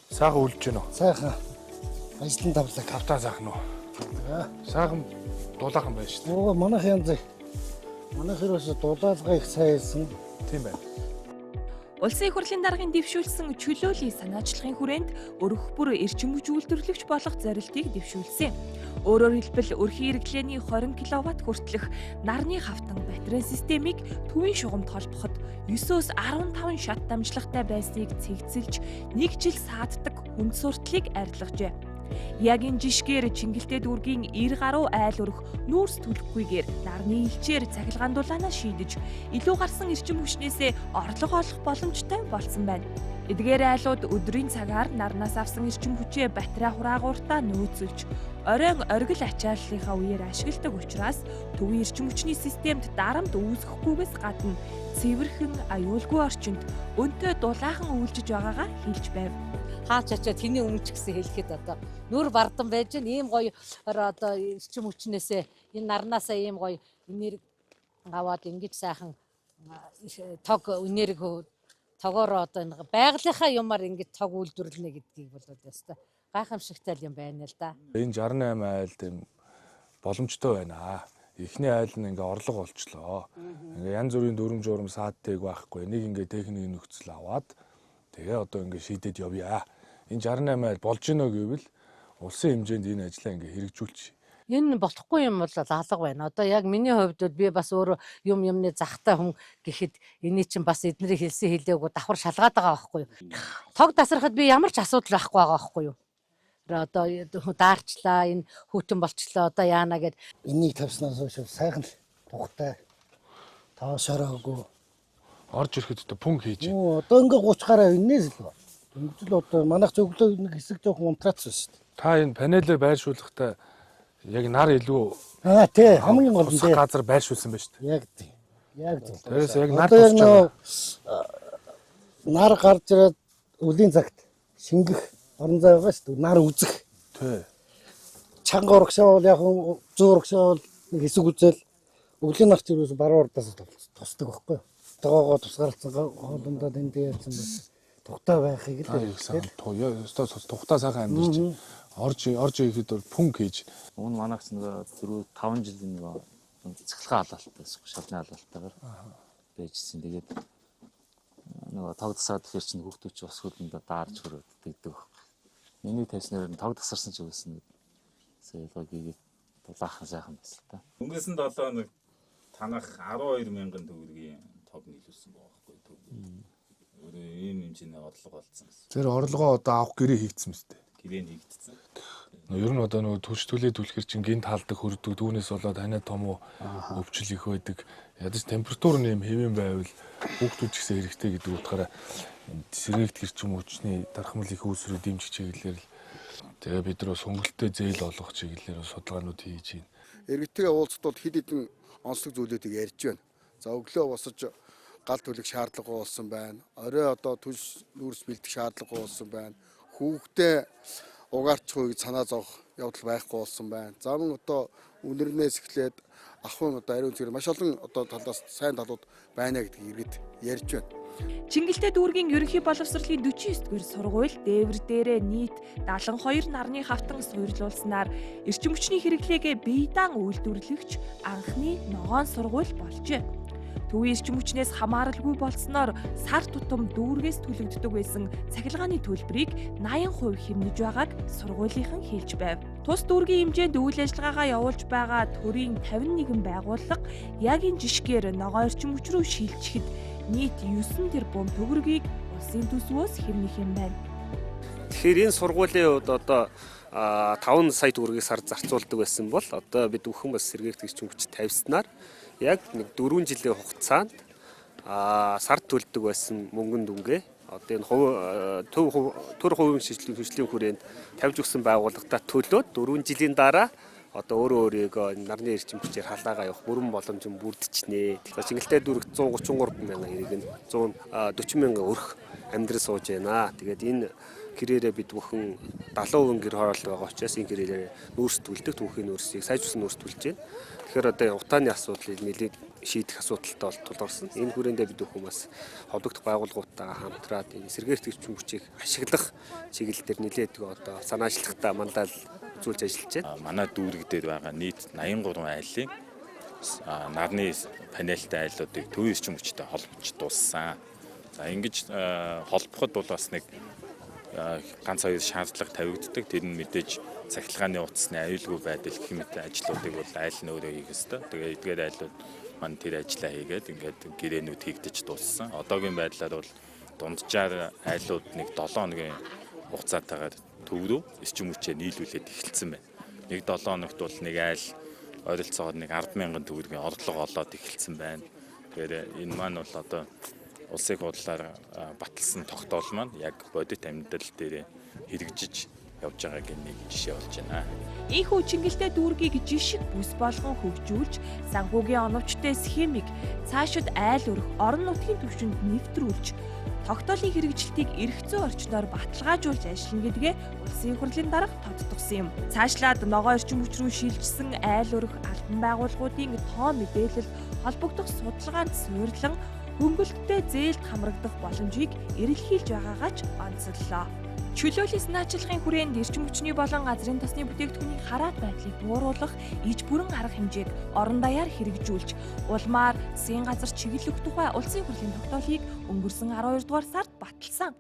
Сайхан үлж гэнэ үү? Сайхан. Ажлын давлаг. Тавтаа сайхан уу? Сайхан дулаахан байна шүү дээ. Оо манайх янз. Манайх ерөөсө дулаалга их сайсан. Тийм байна. Улсын их хурлын даргын дэвшүүлсэн чөлөөлийн санаачлагын хүрээнд өргөх бүр эрчим хүч үйлдвэрлэгч болох зорилтыг дэвшүүлсэн. Өөрөөр хэлбэл өрхийн хэрэглээний 20 кВт хүртэлх нарны хавтан батарей системийг төвийн шугамд холбоход 9-өөс 15 шат дамжлагтай байсныг цэгцэлж 1 жил сааддаг хүнд сурталыг арилгажээ. Яг энэ жишгээр Чингэлтэй дүүргийн 90 гаруй айл өрх нүүрс төлөхгүйгээр нарны илчээр цахилгаан дулаанаа шийдэж илүү гарсан эрчим хүчнээсээ орлого олох боломжтой болсон байна. Эдгээр айлууд өдрийн цагаар нарнаас авсан эрчим хүчээ батарей хураагууртаа нөөцөлж оройн оргил ачааллынхаа үеэр ашигладаг учраас төвийн эрчим хүчний системд дарамт үүсгэхгүйгээс гадна цэвэрхэн аюулгүй орчинд өнтөө дулаахан үйлжиж байгаагаа хэлж байв. Хаач ачаа тэний өмнө ч гэсэн хэлэхэд одоо нүр бардан байж ийм гоё одоо эрчим хүчнээсээ энэ нарнаасаа ийм гоё энерги аваад ингэж сайхан тог энерги тогоор одоо энэ байгалийнхаа юмар ингэж тог үйлдвэрлэнэ гэдгийг бол өстой гайхамшигтай юм байна л да. Энэ 68 айл тийм боломжтой байна. Эхний айл нь ингээ орлого олчлоо. Ингээ янз бүрийн дүрм журм саадтайг байхгүй. Нэг ингээ техникийн нөхцөл аваад тэгээ одоо ингээ шийдээд явъя. Энэ 68 айл болж гинөө гэвэл улсын хэмжээнд энэ ажлаа ингээ хэрэгжүүлчих. Энэ болохгүй юм бол алга байна. Одоо яг миний хувьд би бас өөр юмны захтай хүн гэхэд эний чинь бас эднэрийг хэлсэн хэлээгүй давхар шалгаад байгаа байхгүй юу. Тог тасрахад би ямар ч асуудал байхгүй байгаа байхгүй юу. Одоо даарчлаа энэ хүүтэн болчлоо одоо яана гэд Энийг тавьснаас хойш сайхан тухтай. Таашаараагүй. Орж ирэхэд одоо пүн хийж. Оо одоо ингээ 30 гараа инээс л. Дөнгөжл одоо манайх зөвлөө нэг хэсэг жоохон унтраацсан шүү дээ. Та энэ панелээр байршуулахдаа яг нар илүү Тий хамгийн гол нь газар байршуулсан байна шүү дээ. яг тийм. Яг тийм. Тэрээс яг нар Одоо яг тусч байгаа. нар гарч ирээд өлийн цагт шингэх орон зай байгаа шүү дээ. Нар үзэх. Тий. Чанга урагшаа бол яг зүүр урагшаа бол нэг хэсэг үзэл өлийн нарт юус баруун урдаас тусдаг байхгүй юу. Тоогоо тусгаарлцсан хоолндоо энэ дээрсэн байна. Тухтай байхыг л тухтаа сайхан амьдэрч орж ирэхэд бол пүн хийж. Өмнө манайх нэг 4-5 жилийн нэг цэцгэлхэн халаалт байсан. Шалны халаалтаагаар байжсэн. Тэгээд нөгөө тог тасаад ихэр чинь хүүхдүүд ч бас хөлөндөө даарж хөрөөд тэгдэг байхгүй. Миний тайснаар тог тасарсан ч байсан. Сэлгогийг дулаахан сайхан байсан та. Өнгөрсөн 7 хоног танах 12,000 төгрөгийн тог нийлүүлсэн байгаа байхгүй. Өөрөө ийм хэмжээний орлого олцсон гэсэн. Тэр орлогоо одоо авах гэрээ хийгдсэн мэт. Гэрээ хийгдсэн. Ер нь одоо нөгөө төлж төлөө түлхэр чинь гинт халдаг хөрдөг түүнээс болоод танай том уу өвчл их байдаг. Ядаж температур нэм хэвэн байвал хүүхдүүд ч гэсэн хэрэгтэй гэдэг утгаараа сэргээгт гэрчим хүчний дархмал их үүсрүү дэмжих чиглэлээр л тэгээ бид нөө сүнгэлттэй зээл олгох чиглэлээр судалгаанууд хийж байна. Иргэдтэй уулзтууд хэд хэдэн онцлог зүйлүүдийг ярьж байна. За өглөө босож гал төлөх шаардлага болсон байна. Орой одоо түлш нүүрс бэлдэх шаардлага болсон байна. Хүүхдээ угаарчихгүй гэж санаа зовох явдал байхгүй болсон байна. За мөн одоо үнэрнээс эхлээд ахын одоо ариун цэгэр маш олон одоо талаас сайн талууд байна гэдгийг иргэд ярьж байна. Чингэлтэй дүүргийн ерөнхий боловсролын 49-р сургууль дээвэр дээрээ нийт 72 нарны хавтан суйрлуулснаар эрчим хүчний хэрэглээгээ бие даан үйлдвэрлэгч анхны ногоон сургууль болжээ. Төвийн эрчим хүчнээс хамааралгүй болсноор сар тутам дүүргээс төлөгддөг байсан цахилгааны төлбөрийг 80% хэмнэж байгааг сургуулийнхан хэлж байв. Тус дүүргийн хэмжээнд үйл ажиллагаагаа явуулж байгаа төрийн 51 байгууллага яг энэ жишгээр ногоон эрчим хүч рүү шилжихэд нийт 9 тэрбум төгрөгийг улсын төсвөөс хэмнэх юм байна. Тэгэхээр энэ сургуулийн хувьд одоо 5 сая төгрөгийг сар зарцуулдаг байсан бол одоо бид бүхэн бас сэргээгт эрчим хүч тавьснаар яг нэг 4 жилийн хугацаанд сард төлдөг байсан мөнгөн дүнгээ одоо энэ төр хувийн шилжлийн хүрээнд тавьж өгсөн байгууллагатаа төлөөд 4 жилийн дараа одоо өөрийгөө нарны эрчим хүчээр халаагаа явах бүрэн боломж нь бүрдчихнэ. Чингэлтэй дүүрэгт 133 мянган иргэн 140 мянган өрх амьдрал сууж байна. Тэгээд энэ хэрээрээ бид бүхэн 70% гэр хороолт байгаа учраас энэ хэрээрээ нүүрсдүүлдэг түүхийн нүүрсийг сайжруулсан нүүрсдүүлж байна. Тэгэхээр одоо утааны асуудлыг нэлээд шийдэх асуудалтай тулгарсан. Энэ хүрээндээ бид бүхэн бас холбогдох байгууллагуудаа хамтраад энэ сэргээх төвчм хүчийг ашиглах чиглэлээр нэлээд одоо санаачлагтай мандаал үзүүлж ажиллаж байна. Манай дүүрэг дээр байгаа нийт 83 айлын нарны панелтай айлуудыг төвийн эрчим хүчтэй холбож дууссан. За ингэж холбоход бол бас нэг ганц хоёр шаардлага тавигддаг. Тэр нь мэдээж цахилгааны утасны аюулгүй байдал гэх мэт ажлуудыг бол айл нь өөрөө хийх ёстой. Тэгээ эдгээр айлууд маань тэр ажлаа хийгээд ингээд гэрээнүүд хийгдэж дууссан. Одоогийн байдлаар бол дунджаар айлууд нэг 7 хоногийн хугацаатайгаар төв рүү эрчим хүчээ нийлүүлээд эхэлсэн байна. Нэг 7 хоногт бол нэг айл ойролцоогоор нэг 10,000 төгрөгийн орлого олоод эхэлсэн байна. Тэгэхээр энэ маань бол одоо улсын хурлаар баталсан тогтоол маань яг бодит амьдрал дээр хэрэгжиж явж байгаагийн нэг жишээ болж байна. Ийхүү чингэлтэй дүүргийг жишг бүс болгон хөгжүүлж, санхүүгийн оновчтой схемийг цаашид айл өрх орон нутгийн түвшинд нэвтрүүлж, тогтоолын хэрэгжилтийг эрх зүйн орчноор баталгаажуулж ажиллана гэдгээ улсын хурлын дарга тодтогсон юм. Цаашлаад ногоон эрчим хүч рүү шилжсэн айл өрх албан байгууллагуудын тоо мэдээлэл холбогдох судалгаанд суйрлан хөнгөлөлттэй зээлд хамрагдах боломжийг эрэлхийлж байгаагаач онцоллоо. Чөлөөллийн санаачлагын хүрээнд эрчим хүчний болон газрын тосны бүтээгдэхүүний хараат байдлыг бууруулах иж бүрэн арга хэмжээг орон даяар хэрэгжүүлж, улмаар засгийн газар чиглэх тухай улсын хурлын тогтоолыг өнгөрсөн 12 дугаар сард баталсан.